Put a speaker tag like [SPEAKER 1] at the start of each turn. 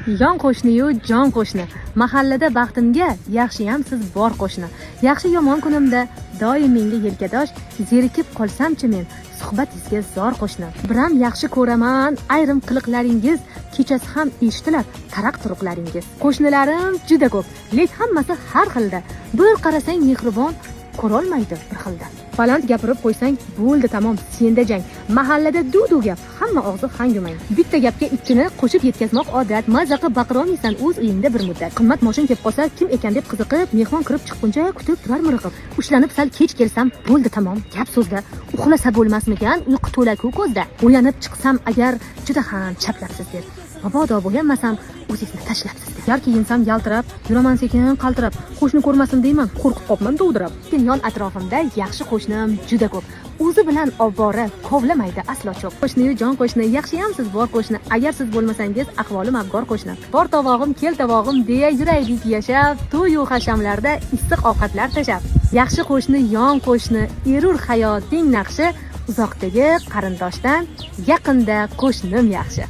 [SPEAKER 1] Yon qo'shni-yu jon qo'shni. Mahallada baxtimga yaxshiyam siz bor qo'shni. Yaxshi yomon kunimda doim menga yelkadosh, zerikib qolsam-chi men suhbatingizga zor qo'shni. Biram yaxshi ko'raman ayrim qiliqlaringiz, kechasi ham eshitilar taraq turuqlaringiz. Qo'shnilarim juda ko'p, lek hammasi har xilda. Bir qarasang mehribon, ko'rolmaydi bir xilda. Baland gapirib qo'ysang, bo'ldi tamom, senda jang. Mahallada duv-duv gap, hamma og'zi hangumang. Bitta gapga ikkini qo'shib yetkazmoq odat. Mazza qilib baqirolmaysan o'z uyingda bir muddat. Qimmat moshin kelib qolsa, kim ekan deb qiziqib, mehmon kirib chiqquncha kutib turar miriqib. Ushlanib sal kech kelsam, bo'ldi tamom, gap so'zda. Uxlasa bo'lmasmikan, uyqu to'la-ku ko'zda. O'yanib chiqsam agar juda ham chaplabsiz deb. Mabodo bo'yanmasam, o'zingizni tashlabsiz deb. Yoki insam yaltirab, yuraman sekin qaltirab, qo'shni ko'rmasin deyman, qo'rqib qopman dovdirab. Yon atrofimda yaxshi qo'shnim juda ko'p. O'zi bilan ovora kovlamaydi aslo cho'q. Qo'shni-yu jon qo'shni, yaxshiyamsiz bor qo'shni. Agar siz bo'lmasangiz, ahvolim abgor qo'shni. Bor tovog'im, kel tovog'im deya yuraylik yashab, to'y-yu hashamlarda issiq ovqatlar tashab. Yaxshi qo'shni, yon qo'shni, erur hayoting naqshi, uzoqdagi qarindoshdan yaqinda qo'shnim yaxshi.